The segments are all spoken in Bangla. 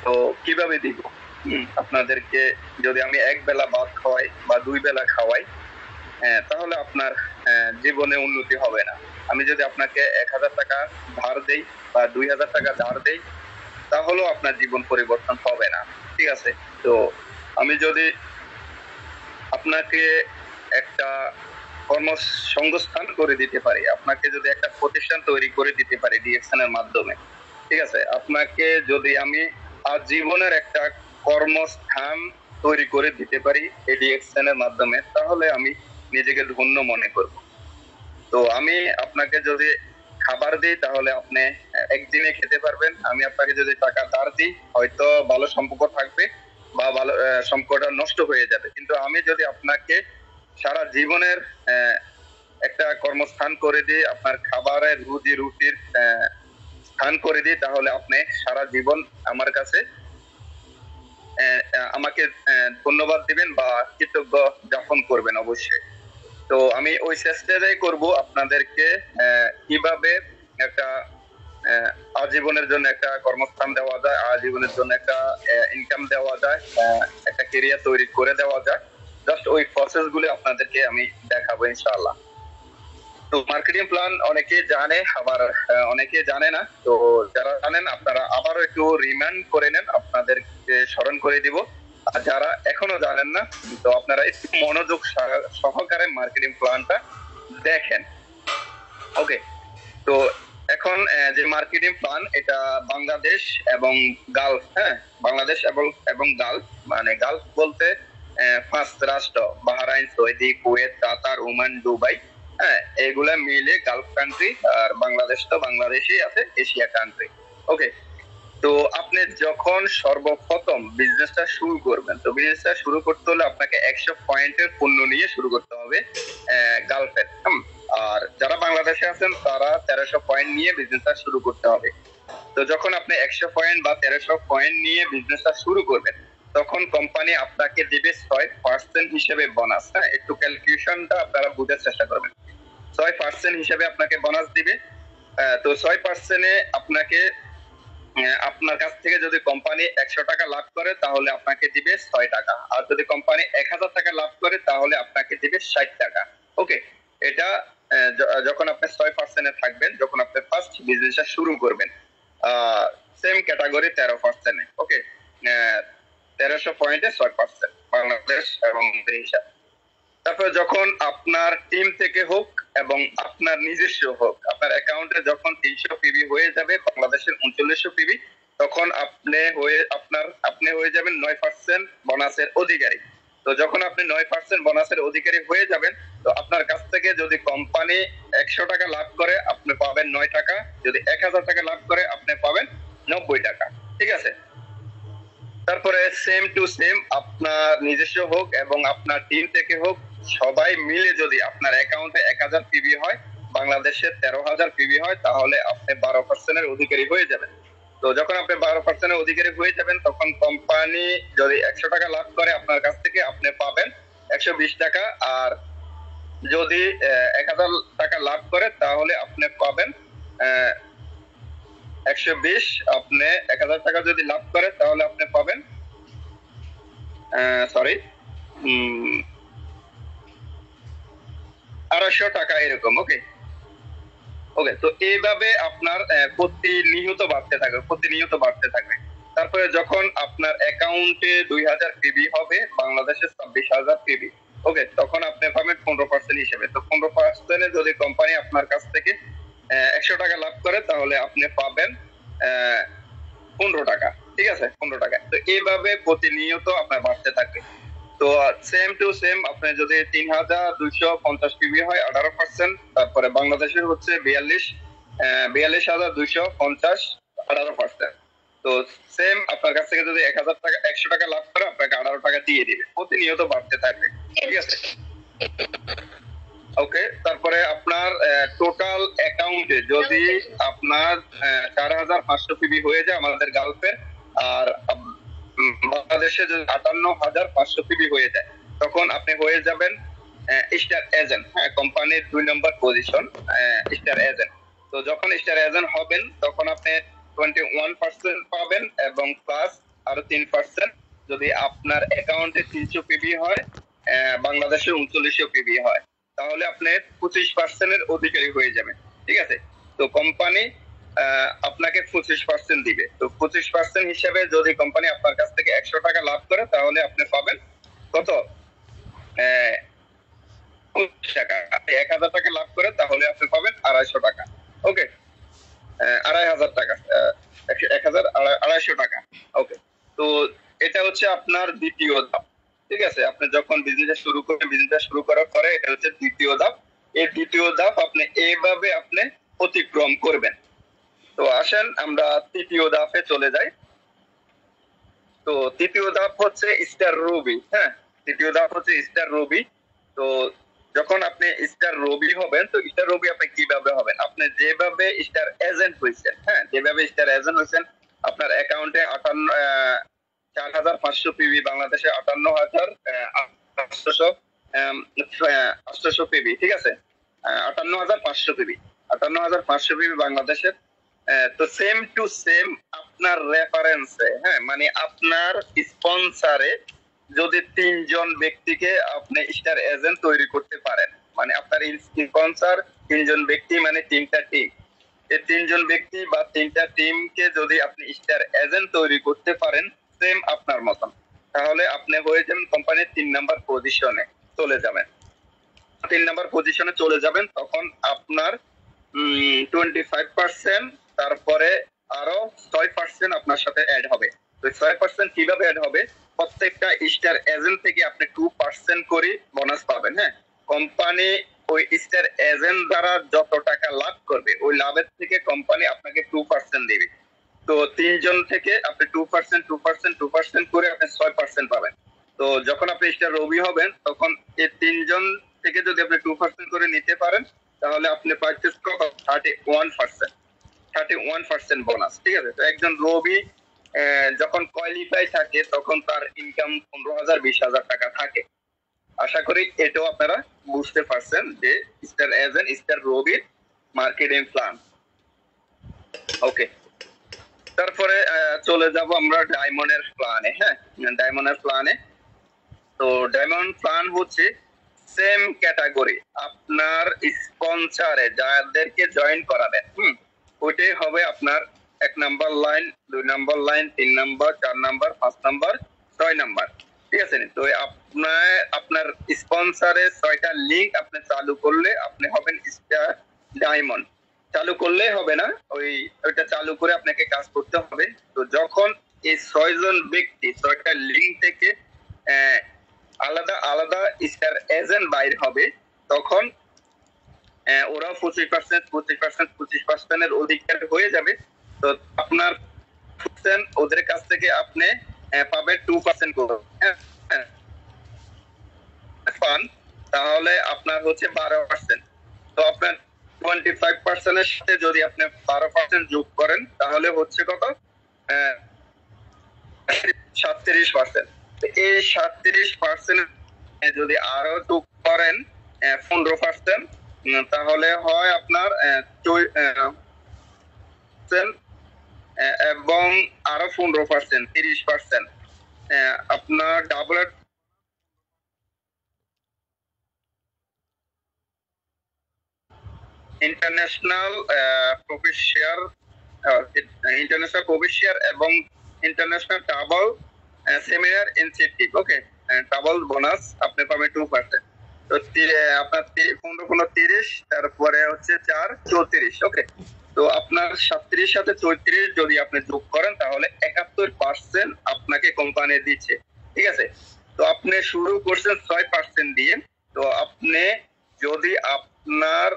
তো কিভাবে দিব? আপনাদেরকে যদি আমি এক বেলা ভাত খাওয়াই বা দুই বেলা খাওয়াই, তাহলে আপনার জীবনে উন্নতি হবে না। আমি যদি আপনাকে 1,000 টাকা ধার দেই বা 2,000 টাকা ধার দেই, তাহলেও আপনার জীবন পরিবর্তন হবে না। ঠিক আছে? তো আমি যদি আপনাকে একটা কর্মসংস্থান করে দিতে পারি, আপনাকে যদি একটা প্রতিষ্ঠান তৈরি করে দিতে পারি ডিএকশন এর মাধ্যমে, ঠিক আছে, আপনাকে যদি আমি আজীবনের একটা কর্মস্থান তৈরি করে দিতে পারি এই ডিএকশন এর মাধ্যমে, তাহলে আমি নিজেকে ধন্য মনে করব। তো আমি আপনাকে যদি খাবার দিই, তাহলে আপনি একদিনে খেতে পারবেন। আমি আপনাকে যদি টাকা ধার দিই, হয়তো ভালো সম্পর্ক থাকবে বা ভালো সম্পর্কটা নষ্ট হয়ে যাবে। কিন্তু আমি যদি আপনাকে সারা জীবনের আহ, একটা কর্মস্থান করে দিই, আপনার খাবারের রুজি রুটির স্থান করে দিই, তাহলে আপনি সারা জীবন আমার কাছে আমাকে ধন্যবাদ দিবেন বা কৃতজ্ঞ জ্ঞাপন করবেন অবশ্যই। তো আমি ওই চেষ্টাটাই করব আপনাদেরকে কিভাবে একটা আহ, আজীবনের জন্য একটা কর্মস্থান দেওয়া যায়, আজীবনের জন্য একটা ইনকাম দেওয়া যায়, একটা কেরিয়ার তৈরি করে দেওয়া যায়। জাস্ট ওই প্রসেস গুলো আপনাদেরকে আমি দেখাবো ইনশাআল্লাহ। তো মার্কেটিং প্ল্যান অনেকে জানে, আবার অনেকে জানে না। তো যারা জানেন আপনারা আবারও একটু রিমাইন্ড করে নেন, আপনাদেরকে স্মরণ করে দিব। আর যারা এখনো জানেন না, তো আপনারা একটু মনোযোগ সহকারে মার্কেটিং প্ল্যানটা দেখেন। ওকে। তো এখন যে মার্কেটিং প্ল্যান, এটা বাংলাদেশ এবং গালফ, হ্যাঁ, বাংলাদেশ এবং এবং গালফ, মানে গালফ বলতে পাঁচ রাষ্ট্র: বাহরাইন, সৌদি, কুয়েত, কাতার, ওমান, দুবাই, হ্যাঁ, এগুলা মিলে গালফ কান্ট্রি। আর বাংলাদেশ তো বাংলাদেশই আছে, এশিয়া কান্ট্রি। ওকে। তো আপনি যখন সর্বপ্রথম বিজনেসটা শুরু করবেন, তো বিজনেসটা শুরু করতে হলে আপনাকে 100 পয়েন্টের পণ্য নিয়ে শুরু করতে হবে গালফের। আর যারা বাংলাদেশে আছেন তারা 1300 পয়েন্ট নিয়ে বিজনেসটা শুরু করতে হবে। তো যখন আপনি 100 পয়েন্ট বা 1300 পয়েন্ট নিয়ে বিজনেসটা শুরু করবেন, তখন কোম্পানি আপনাকে দিবে 6% হিসেবে বোনাস। হ্যাঁ, একটু ক্যালকুলেশনটা আপনারা বুঝার চেষ্টা করবেন। 6% হিসেবে আপনাকে বোনাস দিবে। তো 6%-এ আপনাকে আপনার কাছ থেকে যদি কোম্পানি 100 টাকা লাভ করে, তাহলে আপনাকে দিবে 6 টাকা। আর যদি কোম্পানি 1,000 টাকা লাভ করে, তাহলে আপনাকে দিবে 60 টাকা। ওকে। এটা যখন আপনি 6%-এ থাকবেন, যখন আপনি ফার্স্ট বিজনেসটা শুরু করবেন। Same category 13%-এ। ওকে। 1300 পয়েন্টে 6%, বাংলাদেশ এবং হিসাব। তারপর যখন আপনার টিম থেকে হোক এবং আপনার নিজস্ব হোক, আপনার অ্যাকাউন্টে যখন 300 পিবি হয়ে যাবে, বাংলাদেশের 3900 পিবি, তখন আপনি হয়ে যাবেন 9% বোনাসের অধিকারী। তো যখন আপনি 9% বোনাসের অধিকারী হয়ে যাবেন, তো আপনার কাছ থেকে যদি কোম্পানি 100 টাকা লাভ করে, আপনি পাবেন 9 টাকা। যদি 1,000 টাকা লাভ করে, আপনি পাবেন 90 টাকা। ঠিক আছে? তারপরে সেম টু সেম আপনার নিজস্ব হোক এবং আপনার টিম থেকে হোক, সবাই মিলে যদি আপনার অ্যাকাউন্টে 1,000 পিবি হয়, বাংলাদেশের 13,000 পিবি হয়, তাহলে আপনি 12%-এর অধিকারী হয়ে যাবেন। তো যখন আপনি 12%-এর অধিকারী হয়ে যাবেন, তখন কোম্পানি যদি 100 টাকা লাভ করে আপনার কাছ থেকে, আপনি পাবেন 120 টাকা। আর যদি 1,000 টাকা লাভ করে, তাহলে আপনি পাবেন 120। আপনি 1,000 টাকা যদি লাভ করে, তাহলে আপনি পাবেন সরি 2,500 টাকা, এরকম। ওকে। ওকে। তো এইভাবে আপনার প্রতিনিয়ত বাড়তে থাকবে, প্রতিনিয়ত বাড়তে থাকবে। তারপরে যখন আপনার অ্যাকাউন্টে 2,000 পিবি হবে, বাংলাদেশে 26,000 পিবি, ওকে, তখন আপনি পাবেন 15% হিসেবে। তো 15%-এ যদি কোম্পানি আপনার কাছ থেকে 100 টাকা লাভ করে, তাহলে আপনি পাবেন 15 টাকা। ঠিক আছে? 15 টাকা। তো এইভাবে প্রতিনিয়ত আপনার বাড়তে থাকবে। তো সেম টু সেম আপনি যদি 3,250 পিবি হয় 18%, তারপরে বাংলাদেশের হচ্ছে 42,250, 18%। তো সেম আপনার কাছ থেকে যদি 1,000 টাকা 100 টাকা লাভ করে, আপনাকে 18 টাকা দিয়ে দিবে। প্রতিনিয়ত বাড়তে থাকবে। ঠিক আছে? ওকে। তারপরে আপনার টোটাল অ্যাকাউন্টে যদি আপনার 4,500 পিবি হয়ে যায় আমাদের গালফের, আর বাংলাদেশে যদি 58,500 পিবি হয়ে যায়, তখন আপনি হয়ে যাবেন স্টার এজেন্ট। হ্যাঁ, কোম্পানির 2 নম্বর পজিশন, স্টার এজেন্ট। তো যখন স্টার এজেন্ট হবেন, তখন আপনি 21% পাবেন এবং প্লাস আরো 3%। যদি আপনার অ্যাকাউন্টে 300 পিবি হয়, বাংলাদেশে 3900 পিবি হয়, তাহলে আপনি 25% অধিকারী হয়ে যাবেন। ঠিক আছে, তো কোম্পানি আপনাকে 25% দিবে। তো 25% হিসেবে যদি কোম্পানি আপনার কাছ থেকে 100 টাকা লাভ করে, তাহলে আপনি পাবেন কত? 1000 টাকা। আপনি 1000 টাকা লাভ করেন, তাহলে আপনি পাবেন 250 টাকা। ওকে, 2500 টাকা, 250 টাকা। ওকে, তো এটা হচ্ছে আপনার দ্বিতীয় ধাপ। ঠিক আছে, আপনি যখন বিজনেস শুরু করার পরে এটা হচ্ছে দ্বিতীয় ধাপ। এই দ্বিতীয় ধাপ আপনি এইভাবে আপনি অতিক্রম করবেন। তো আসেন আমরা তৃতীয় ধাপে চলে যাই। তো তৃতীয় ধাপ হচ্ছে স্টার রবি। হ্যাঁ, তৃতীয় ধাপ হচ্ছে স্টার রবি। তো যখন আপনি স্টার রবি হবেন, তো স্টার রবি আপনি কিভাবে হবেন? আপনি যেভাবে স্টার এজেন্ট হয়েছেন, হ্যাঁ, যেভাবে স্টার এজেন্ট হয়েছেন, আপনার অ্যাকাউন্টে 4500 পিবি, বাংলাদেশে 58,800 পিবি। ঠিক আছে, 58,500 পিবি, 58,500 পিবি বাংলাদেশের। তো সেম টু সেম আপনার রেফারেন্সে, হ্যাঁ, মানে আপনার স্পন্সরে যদি 3 জন ব্যক্তিকে আপনি স্টার এজেন্ট তৈরি করতে পারেন, মানে আপনার স্পন্সর 3 জন ব্যক্তি, মানে 3টা টিম। এই 3 জন ব্যক্তি বা 3টা টিমকে যদি আপনি স্টার এজেন্ট তৈরি করতে পারেন সেম আপনার মতন, তাহলে আপনি হয়ে যাবেন কোম্পানির 3 নাম্বার পজিশনে চলে যাবেন। 3 নাম্বার পজিশনে চলে যাবেন, তখন আপনার 25%, তারপরে আরো 6% আপনার সাথে অ্যাড হবে। তো 6% কিভাবে অ্যাড হবে? প্রত্যেকটা স্টার এজেন্ট থেকে আপনি 2% করে বোনাস পাবেন। হ্যাঁ, কোম্পানি ওই স্টার এজেন্ট দ্বারা যত টাকা লাভ করবে, ওই লাভের থেকে কোম্পানি আপনাকে 2% দেবে। তো 3 জন থেকে আপনি 2%, 2%, 2% করে আপনি 6% পাবেন। তো যখন আপনি স্টার রবি হবেন, তখন এই 3 জন থেকে যদি আপনি 2% করে নিতে পারেন, তাহলে আপনি পাচ্ছেন কত? 31%, 31% বোনাস। ঠিক আছে, তো একজন রবি যখন কোয়ালিফাই থাকে, তখন তার ইনকাম 15,000, 20,000 টাকা থাকে। আশা করি এটাও আপনারা বুঝতে পারছেন যে স্টার এজেন্ট, স্টার রবির মার্কেটিং প্ল্যান। ওকে, তারপরে চলে যাব আমরা ডায়মন্ডের প্ল্যানে। হ্যাঁ, ডায়মন্ডের প্ল্যানে। তো ডায়মন্ড প্ল্যান হচ্ছে সেম ক্যাটাগরি, আপনার স্পন্সরে যাদেরকে জয়েন করাবেন, ওইটাই হবে আপনার 1 number line, 2 number line, 3 number, 4 number, 5 number, 6 number. ঠিক আছে, তো আপনার স্পন্সরে 6টা লিঙ্ক আপনি চালু করলে আপনি হবেন স্টার ডায়মন্ড। চালু করলেই হবে না, ওইটা চালু করে আপনাকে কাজ করতে হবে। তো যখন এই 6 জন ব্যক্তি 6টা লিঙ্ক থেকে আলাদা আলাদা স্টার এজেন্ট বাইর হবে, তখন ওরা 25%, 25%, 25% অধিকার হয়ে যাবে। তো আপনার ওদের কাছ থেকে আপনি পাবেন 2% করে। হ্যাঁ, পান, তাহলে আপনার হচ্ছে 12%। তো আপনার 25% এর সাথে যদি আপনি 12% যোগ করেন, তাহলে হচ্ছে কত? 37%। এই 37% যদি আরো যোগ করেন 15%, তাহলে হয় আপনার এবং আরো 15%, 30%, আপনার double international profit share, international profit share এবং ইন্টারন্যাশনাল ডাবল সেমিনার ইনসেন্টিভ। ওকে, ডাবল বোনাস আপনি পাবেন 2%। তো আপনার 15, 15, 30, তারপরে হচ্ছে 4, 34। ওকে, তো আপনার 37 সাথে 34 যদি আপনি যোগ করেন, তাহলে 71% আপনাকে কোম্পানি দিচ্ছে। ঠিক আছে, তো আপনি শুরু করছেন 6% দিয়ে। তো আপনি যদি আপনার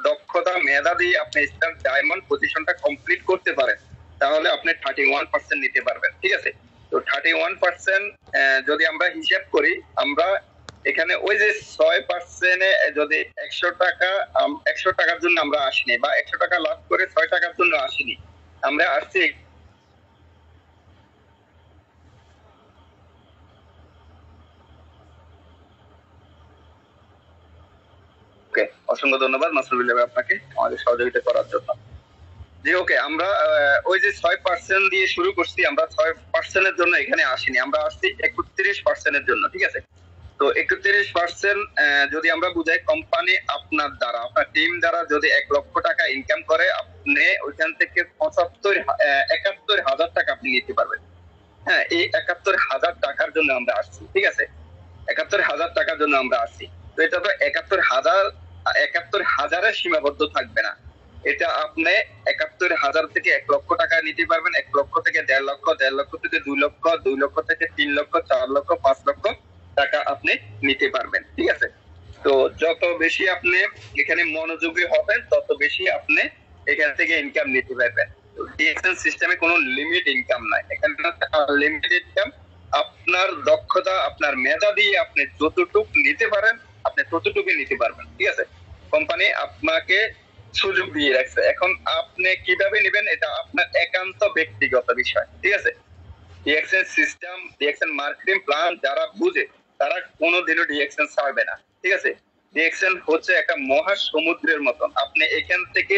দক্ষতা মেধা দিয়ে আপনি স্টার ডায়মন্ড পজিশনটা কমপ্লিট করতে পারেন, তাহলে আপনি 31% নিতে পারবেন। ঠিক আছে, তো 31% যদি আমরা হিসাব করি, আমরা এখানে ওই যে 6% যদি 100 টাকা, 100 টাকার জন্য আমরা আসিনি, বা 100 টাকা লাভ করে 6 টাকার জন্য আসিনি, আমরা আসছি। ওকে, অসংখ্য ধন্যবাদ মাসুদুল ভাই আপনাকে আমাদের সহযোগিতা করার জন্য। জি ওকে, আমরা ওই যে 6% দিয়ে শুরু করছি, আমরা 6%-এর জন্য এখানে আসিনি, আমরা আসছি 31%-এর জন্য, ঠিক আছে। তো 31% যদি আমরা বুঝাই, কোম্পানি আপনার দ্বারা, আপনার টিম দ্বারা যদি 1 লক্ষ টাকা ইনকাম করে, আপনি ওইখান থেকে 71,000 টাকা আপনি নিতে পারবেন। হ্যাঁ, এই 71,000 টাকার জন্য আমরা আসছি, ঠিক আছে। 71,000 টাকার জন্য আমরা আসছি। তো এটা তো 71,000 সীমাবদ্ধ থাকবে না। এটা আপনি 71,000 থেকে 1 লক্ষ টাকা নিতে পারবেন, 1 লক্ষ থেকে 1.5 লক্ষ, 1.5 লক্ষ থেকে 2 লক্ষ, 2 লক্ষ থেকে 3 লক্ষ, 4 লক্ষ, 5 লক্ষ টাকা আপনি নিতে পারবেন, ঠিক আছে। তো যত বেশি আপনি এখানে মনোযোগী হবেন, তত বেশি আপনি এখান থেকে ইনকাম নিতে পারবেন। ডিএক্সএন সিস্টেমে কোনো লিমিট ইনকাম নাই, এখানে লিমিটেড ইনকাম। আপনার দক্ষতা, আপনার মেধা দিয়ে আপনি যতটুকু নিতে পারেন, আপনি ততটুকু নিতে পারবেন, ঠিক আছে। কোম্পানি আপনাকে সুযোগ দিয়ে রাখছে, এখন আপনি কিভাবে নেবেন এটা আপনার একান্ত ব্যক্তিগত বিষয়, ঠিক আছে। DXN system, DXN marketing plan যারা বুঝে, তারা কোনোদিনও ডিএক্সএন ছাড়বে না, ঠিক আছে। ডিএক্সএন হচ্ছে একটা মহা সমুদ্রের মতন, আপনি এখান থেকে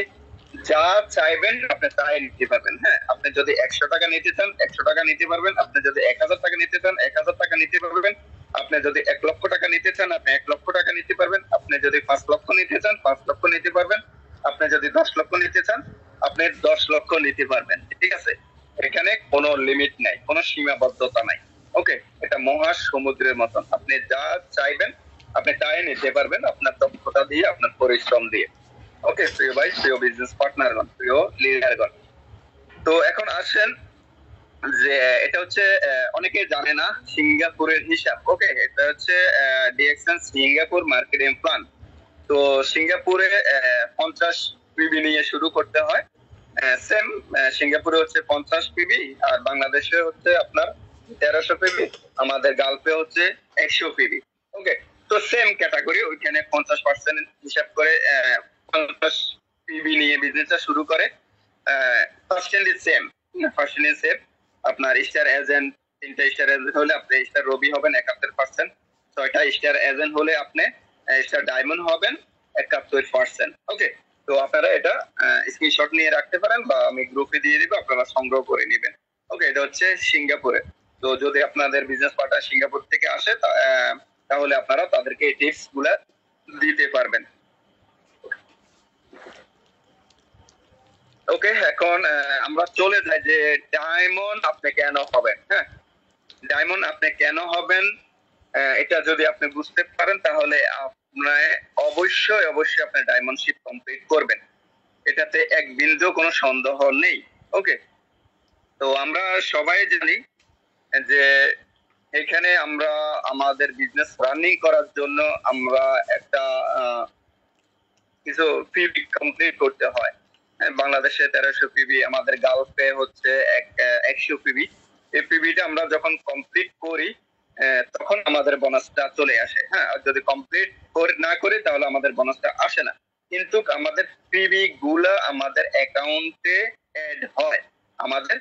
যা চাইবেন আপনি তাই নিতে পারবেন। হ্যাঁ, আপনি যদি 100 টাকা নিতে চান 100 টাকা নিতে পারবেন, আপনি যদি 1,000 টাকা নিতে চান 1,000 টাকা নিতে পারবেন, আপনি যদি 1 লক্ষ টাকা নিতে চান আপনি 1 লক্ষ টাকা নিতে পারবেন, আপনি যদি 5 লক্ষ নিতে চান 5 লক্ষ নিতে পারবেন, আপনি যদি 10 লক্ষ নিতে চান আপনি 10 লক্ষ নিতে পারবেন, ঠিক আছে। এখানে কোনো লিমিট নাই, কোনো সীমাবদ্ধতা নাই। ওকে, এটা মহা সমুদ্রের মতন, আপনি যা চাইবেন আপনি তাই নিতে পারবেন, আপনার দক্ষতা দিয়ে, আপনার পরিশ্রম দিয়ে। ওকে প্রিয় ভাই, প্রিয় বিজনেস পার্টনারগণ, প্রিয় লিডারগণ, তো এখন আসেন যে এটা হচ্ছে অনেকে জানে না সিঙ্গাপুরের হিসাব। ওকে, এটা হচ্ছে ডিএক্সএন সিঙ্গাপুর মার্কেটিং প্ল্যান। তো সিঙ্গাপুরে 50 পিবি নিয়ে শুরু করতে হয়। সেম সিঙ্গাপুরে হচ্ছে 50 পিবি, আর বাংলাদেশে হচ্ছে আপনার 1300 পিবি, আমাদের গালফে হচ্ছে 100 পিবি। ওকে, তো সেম ক্যাটাগরি, ওইখানে 50% হিসাব করে 50 পিবি নিয়ে বিজনেসটা শুরু করে। Percentage same, percentage same. আপনার স্টার এজেন্ট, 3টা স্টার এজেন্ট হলে আপনি স্টার রবি হবেন 71%, 6টা স্টার এজেন্ট হলে আপনি স্টার ডায়মন্ড হবেন 71%। ওকে, তো আপনারা এটা স্ক্রিনশট নিয়ে রাখতে পারেন, বা আমি গ্রুপে দিয়ে দিব, আপনারা সংগ্রহ করে নেবেন। ওকে, এটা হচ্ছে সিঙ্গাপুরে। তো যদি আপনাদের বিজনেস পার্টনার সিঙ্গাপুর থেকে আসে, তাহলে আপনারা তাদেরকে এই টিপস গুলা দিতে পারবেন। ওকে, এখন আমরা চলে যাই যে ডায়মন্ড আপনি কেন হবেন। হ্যাঁ, ডায়মন্ড আপনি কেন হবেন, এটা যদি আপনি বুঝতে পারেন তাহলে আপনার অবশ্যই অবশ্যই আপনি ডায়মন্ডশিপ কমপ্লিট করবেন, এটাতে এক বিন্দু কোনো সন্দেহ নেই। ওকে, তো আমরা সবাই জানি যে এখানে আমরা আমাদের বিজনেস রানিং করার জন্য আমরা একটা কিছু পিবি কমপ্লিট করতে হয়। বাংলাদেশে 1300 পিবি, আমাদের গালফে হচ্ছে 100 পিবি। এই পিবিটা আমরা যখন কমপ্লিট করি তখন আমাদের বোনাসটা চলে আসে। হ্যাঁ, আর যদি কমপ্লিট না করি তাহলে আমাদের বোনাসটা আসে না। কিন্তু আমাদের পিবি গুলা আমাদের অ্যাকাউন্টে অ্যাড হয় আমাদের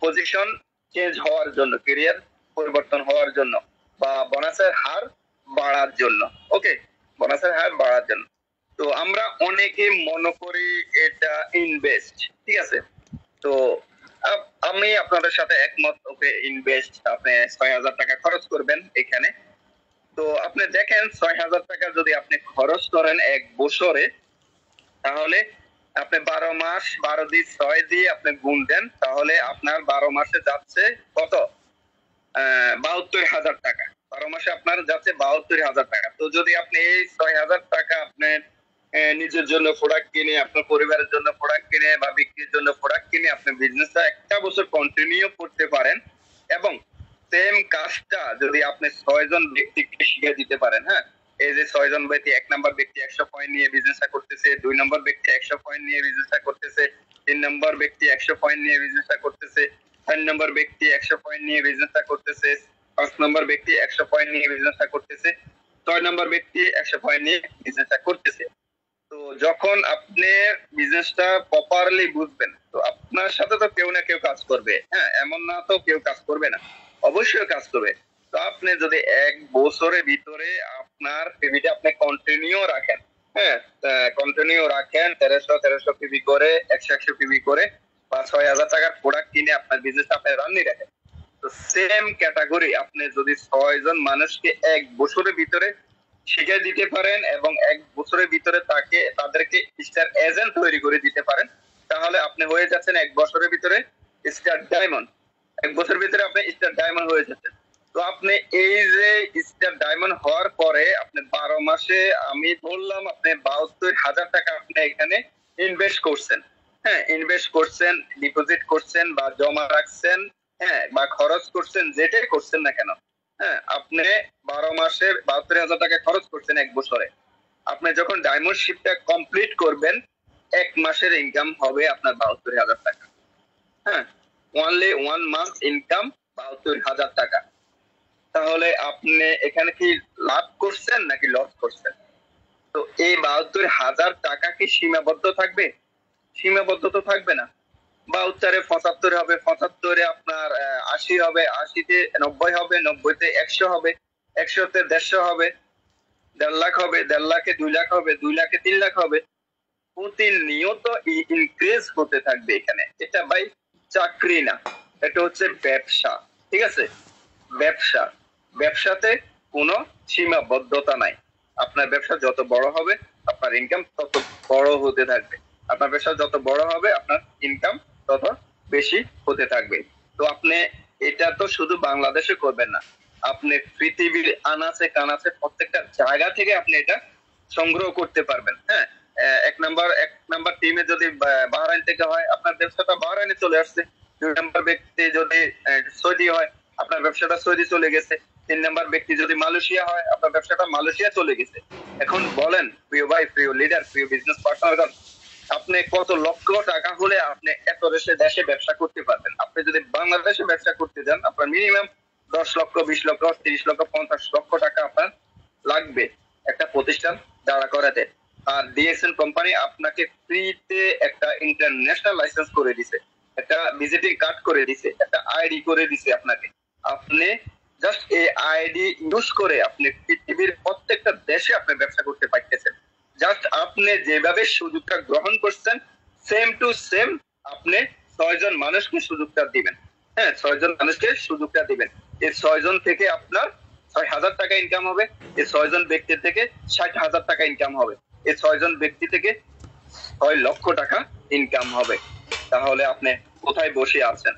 পজিশন চেঞ্জ হওয়ার জন্য, ক্যারিয়ার পরিবর্তন হওয়ার জন্য, বা বোনাসের হার বাড়ার জন্য। ওকে, বোনাসের হার বাড়ার জন্য। তো আমরা অনেকে মনে করি এটা ইনভেস্ট, ঠিক আছে। তো আমি আপনাদের সাথে একমত। ওকে, ইনভেস্ট, আপনি 6,000 টাকা খরচ করবেন এখানে। তো আপনি দেখেন 6,000 টাকা যদি আপনি খরচ করেন 1 বছরে, তাহলে আপনি 12 মাস, 12 দিয়ে 6 দিয়ে আপনি গুণ দেন, তাহলে আপনার 12 মাসে যাচ্ছে কত? 72,000 টাকা। 12 মাসে আপনার যাচ্ছে 72,000 টাকা। তো যদি আপনি এই 6,000 টাকা আপনার নিজের জন্য প্রোডাক্ট কিনে, আপনার পরিবারের জন্য প্রোডাক্ট কিনে, বা বিক্রির জন্য প্রোডাক্ট কিনে আপনি বিজনেসটা 1 বছর কন্টিনিউ করতে পারেন, এবং সেম কাজটা যদি আপনি 6 জন ব্যক্তিকে শিখিয়ে দিতে পারেন। হ্যাঁ, এই যে 6 জন ব্যক্তি, 1 নম্বর ব্যক্তি 100 পয়েন্ট নিয়ে বিজনেসটা করতেছে, 2 নম্বর ব্যক্তি 100 পয়েন্ট নিয়ে বিজনেসটা করতেছে, 3 নম্বর ব্যক্তি 100 পয়েন্ট নিয়ে বিজনেসটা করতেছে, 4 নম্বর ব্যক্তি 100 পয়েন্ট নিয়ে বিজনেসটা করতেছে, 5 নম্বর ব্যক্তি 100 পয়েন্ট নিয়ে বিজনেসটা করতেছে, 6 নম্বর ব্যক্তি 100 পয়েন্ট নিয়ে বিজনেসটা করতেছে। তো যখন আপনি বিজনেসটা প্রপারলি বুঝবেন, তো আপনার সাথে তো কেউ না কেউ কাজ করবে। হ্যাঁ, এমন না তো কেউ কাজ করবে না, অবশ্যই কাজ করবে। তো আপনি যদি 1 বছরের ভিতরে আপনার পিভিটা আপনি কন্টিনিউ রাখেন, হ্যাঁ, কন্টিনিউ রাখেন 1300 পিবি করে, 100 পিবি করে 5-6 হাজার টাকার প্রোডাক্ট কিনে আপনার বিজনেস আপনি রানিং রাখেন। তো সেম ক্যাটাগরি আপনি যদি 6 জন মানুষকে 1 বছরের ভিতরে শিখে দিতে পারেন এবং 1 বছরের ভিতরে তাদেরকে স্টার এজেন্ট তৈরি করে দিতে পারেন, তাহলে আপনি হয়ে যাচ্ছেন 1 বছরের ভিতরে স্টার ডায়মন্ড। 1 বছরের ভিতরে আপনি স্টার ডায়মন্ড হয়ে যাচ্ছেন। তো আপনি এই যে স্টার ডায়মন্ড হওয়ার পরে আপনি 12 মাসে, আমি বললাম আপনি 72,000 টাকা আপনি এখানে ইনভেস্ট করছেন। হ্যাঁ, ইনভেস্ট করছেন, ডিপোজিট করছেন বা জমা রাখছেন, হ্যাঁ, বা খরচ করছেন, যেটাই করছেন না কেন, হ্যাঁ, আপনি 12 মাসে 72,000 টাকা খরচ করছেন 1 বছরে। আপনি যখন ডায়মন্ড শিপটা কমপ্লিট করবেন, 1 মাসের ইনকাম হবে আপনার 72,000 টাকা। হ্যাঁ, অনলি 1 মান্থ ইনকাম 72,000 টাকা। তাহলে আপনি এখানে কি লাভ করছেন নাকি লস করছেন? তো এই 72,000 টাকা কি সীমাবদ্ধ থাকবে? সীমাবদ্ধ তো থাকবে না। 72-এ 75 হবে, 75-এ আপনার 80 হবে, 80-তে 90 হবে, 90-তে 100 হবে, 100-তে 150 হবে, 1.5 লাখ হবে, 1.5 লাখে 2 লাখ হবে, 2 লাখে 3 লাখ হবে। প্রতিনিয়ত ইনক্রিজ হতে থাকবে এখানে। এটা ভাই চাকরি না, এটা হচ্ছে ব্যবসা। ঠিক আছে, ব্যবসা। ব্যবসাতে কোনো সীমাবদ্ধতা নাই। আপনার ব্যবসা যত বড় হবে আপনার ইনকাম তত বড় হতে থাকবে। আপনার ব্যবসা যত বড় হবে আপনার ইনকাম তত বেশি হতে থাকবে। তো আপনি এটা তো শুধু বাংলাদেশে করবেন না, আপনি পৃথিবীর আনাচে কানাচে প্রত্যেকটা জায়গা থেকে আপনি এটা সংগ্রহ করতে পারবেন। হ্যাঁ, এক নাম্বার টিমে যদি বাহরাইন থেকে হয়, আপনার ব্যবসাটা বাহরাইনে চলে আসছে। 2 নাম্বার ব্যক্তি যদি সৌদি হয়, আপনার ব্যবসাটা সৌদি চলে গেছে। 3 নাম্বার ব্যক্তি যদি মালয়েশিয়া হয়, আপনার ব্যবসাটা মালয়েশিয়া চলে গেছে। এখন বলেন প্রিয় ভাই, প্রিয় লিডার, প্রিয় বিজনেস পার্টনারগণ, আপনি কত লক্ষ টাকা হলে আপনি এত দেশে ব্যবসা করতে পারবেন? আপনি যদি বাংলাদেশে ব্যবসা করতে যান, আপনার মিনিমাম 10 লক্ষ, 20 লক্ষ, 30 লক্ষ, 50 লক্ষ টাকা আপনার লাগবে একটা প্রতিষ্ঠান দাঁড়া করাতে। আর ডিএসএন কোম্পানি আপনাকে ফ্রিতে একটা ইন্টারন্যাশনাল লাইসেন্স করে দিছে, একটা ভিজিটিং কার্ড করে দিছে, একটা আইডি করে দিছে আপনাকে। আপনি জাস্ট এই আইডি ইউজ করে আপনি পৃথিবীর প্রত্যেকটা দেশে আপনি ব্যবসা করতে পারতেছেন। জাস্ট আপনি যেভাবে সুযোগটা গ্রহণ করছেন, সেম টু সেম আপনি 6 জন মানুষকে সুযোগটা দিবেন। হ্যাঁ, 6 জন মানুষকে সুযোগটা দিবেন। এই 6 জন থেকে আপনার 6,000 টাকা ইনকাম হবে। এই 6 জন ব্যক্তি থেকে 60,000 টাকা ইনকাম হবে। এই 6 জন ব্যক্তি থেকে 6 লক্ষ টাকা ইনকাম হবে। তাহলে আপনি কোথায় বসে আছেন?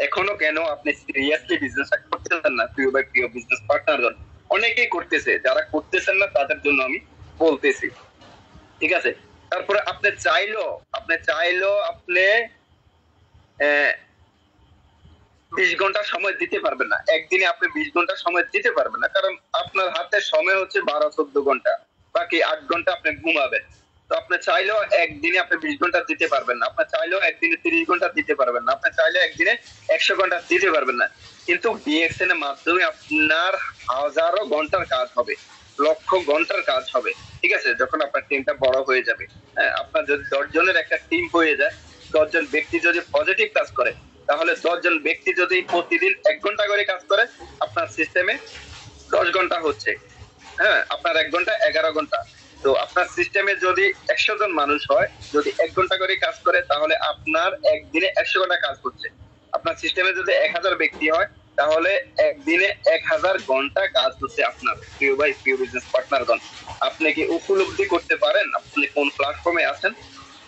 এখনো কেন আপনি সিরিয়াসলি বিজনেসটা করতেছেন না? প্রিয় ভাই, প্রিয় বিজনেস পার্টনারগণ, অনেকেই করতেছে, যারা করতেছেন না তাদের জন্য আমি বলতেছি। ঠিক আছে, তারপরে আপনি 20 ঘন্টা সময় দিতে পারবেন না একদিনে। আপনি 20 ঘন্টা সময় দিতে পারবেন না, কারণ আপনার হাতে সময় হচ্ছে 12-14 ঘন্টা, বাকি 8 ঘন্টা আপনি ঘুমাবেন। তো আপনি চাইলেও একদিনে আপনি 20 ঘন্টা দিতে পারবেন না, আপনি চাইলেও একদিনে 30 ঘন্টা দিতে পারবেন না, আপনি চাইলে একদিনে 100 ঘন্টা দিতে পারবেন না। কিন্তু ডিএক্সএন এর মাধ্যমে আপনার হাজারো ঘন্টার কাজ হবে, লক্ষ ঘন্টার কাজ হবে। ঠিক আছে, যখন আপনার টিমটা বড় হয়ে যাবে। হ্যাঁ, আপনার যদি 10 জনের একটা টিম হয়ে যায়, 10 জন ব্যক্তি যদি পজিটিভ কাজ করে, তাহলে 10 জন ব্যক্তি যদি প্রতিদিন 1 ঘন্টা করে কাজ করে, আপনার সিস্টেমে 10 ঘন্টা হচ্ছে। হ্যাঁ, আপনার 1 ঘন্টা 11 ঘন্টা। তো আপনার সিস্টেমে যদি 100 জন মানুষ হয়, যদি 1 ঘন্টা করে কাজ করে, তাহলে আপনার একদিনে 100 ঘন্টা কাজ হচ্ছে। আপনার সিস্টেমে যদি 1000 ব্যক্তি হয়, তাহলে একদিনে 1000 ঘন্টা কাজ হচ্ছে আপনার। প্রিয় ভাই, প্রিয় বিজনেস পার্টনারগণ, আপনি কি উপলব্ধি করতে পারেন আপনি কোন প্ল্যাটফর্মে আছেন?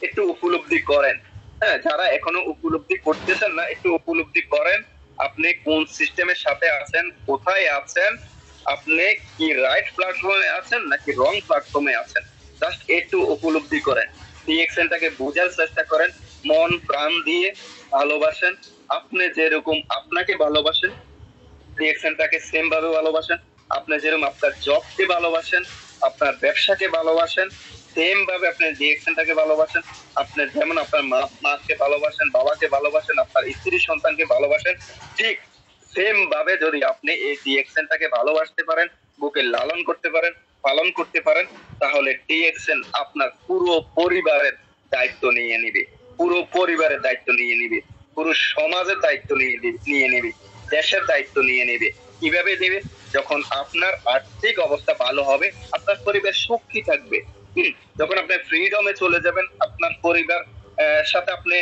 একটু উপলব্ধি করেন। হ্যাঁ, যারা এখনো উপলব্ধি করতেছেন না, একটু উপলব্ধি করেন। আপনি কোন সিস্টেমের সাথে আছেন, কোথায় আছেন, আপনি কি রাইট প্ল্যাটফর্মে আছেন নাকি রং প্ল্যাটফর্মে আছেন, জাস্ট একটু উপলব্ধি করেন। ডিএক্সএনটাকে বোঝার চেষ্টা করেন, মন প্রাণ দিয়ে ভালোবাসেন। আপনি যেরকম আপনাকে ভালোবাসেন, ডিএক্সএনটাকে সেম ভাবে ভালোবাসেন। আপনি যেরকম আপনার জবকে ভালোবাসেন, আপনার ব্যবসাকে ভালোবাসেন, সেম ভাবে আপনি ডিএক্সএনটাকে ভালোবাসেন। আপনি যেমন আপনার মাকে ভালোবাসেন, বাবাকে ভালোবাসেন, আপনার স্ত্রী সন্তানকে ভালোবাসেন, ঠিক সেম ভাবে যদি আপনি এই ডিএক্সএনটাকে ভালোবাসতে পারেন, বুকে লালন করতে পারেন, পালন করতে পারেন, তাহলে ডিএক্সএন আপনার পুরো পরিবারের দায়িত্ব নিয়ে নিবে, পুরো পরিবারের দায়িত্ব নিয়ে নিবে, পুরো সমাজের দায়িত্ব নিয়ে নিবে, দেশের দায়িত্ব নিয়ে নেবে। কিভাবে নেবে? যখন আপনার আর্থিক অবস্থা ভালো হবে, আপনার পরিবার সুখী থাকবে। যখন আপনি ফ্রিডমে চলে যাবেন, আপনার পরিবার সাথে আপনি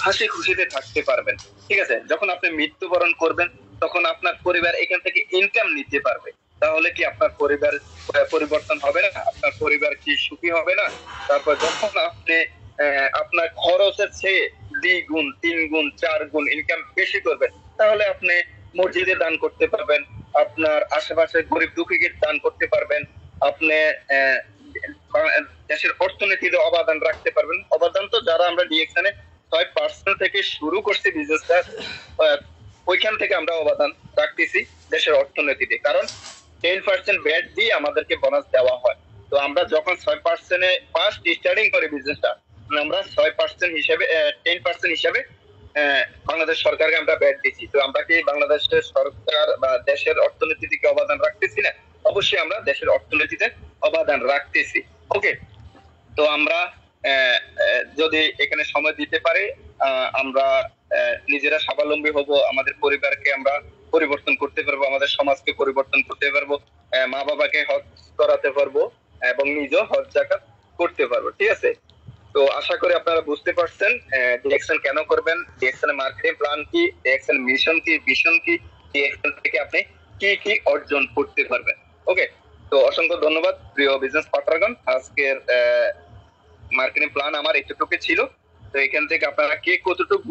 হাসি খুশিতে থাকতে পারবেন। ঠিক আছে, যখন আপনি মৃত্যুবরণ করবেন তখন আপনার পরিবার এখান থেকে ইনকাম নিতে পারবে। তাহলে কি আপনার পরিবার পরিবর্তন হবে না? আপনার পরিবার কি সুখী হবে না? তারপর যখন আপনি আপনার খরচের চেয়ে 2 গুণ 3 গুণ 4 গুণ ইনকাম বেশি করবেন, তাহলে আপনি মসজিদে দান করতে পারবেন, আপনার আশেপাশে গরিব দুঃখীকে দান করতে পারবেন, আপনি আহ, দেশের অর্থনীতিতে অবদান রাখতে পারবেন। অবদান তো যারা আমরা ডিএকশনে 6% থেকে শুরু করছি বিজনেসটা, ওইখান থেকে আমরা অবদান রাখতেছি দেশের অর্থনীতিতে। কারণ 10% ব্যাট দিয়ে আমাদেরকে বোনাস দেওয়া হয়। তো আমরা যখন 6%-এ ফার্স্ট স্টার্টিং করি বিজনেসটা, আমরা 6% হিসেবে 10% হিসেবে বাংলাদেশ সরকারকে আমরা ব্যাট দিচ্ছি। তো আমরা কি বাংলাদেশের সরকার বা দেশের অর্থনীতি থেকে অবদান রাখতেছি না? অবশ্যই আমরা দেশের অর্থনীতিতে অবদান রাখতেছি। ওকে, তো আমরা যদি এখানে সময় দিতে পারি, আমরা নিজেরা স্বাবলম্বী হব, আমাদের পরিবারকে আমরা পরিবর্তন করতে পারবো, আমাদের সমাজকে পরিবর্তন করতে পারবো, মা বাবাকে হজ করাতে পারবো এবং নিজেও হজ জাকাত করতে পারবো। ঠিক আছে, তো আশা করি আপনারা বুঝতে পারছেন ডিএকশন কেন করবেন, ডিএকশন মার্কেটিং প্ল্যান কি, ডিএকশন মিশন কি, ভিশন কি, ডিএকশন থেকে আপনি কি কি অর্জন করতে পারবেন। ওকে, তো অসংখ্য ধন্যবাদ প্রিয় বিজনেস পার্টনারগণ। আজকের মার্কেটিং প্ল্যান আমার এতটুকু ছিল। তো এখান থেকে আপনারা কে কতটুকু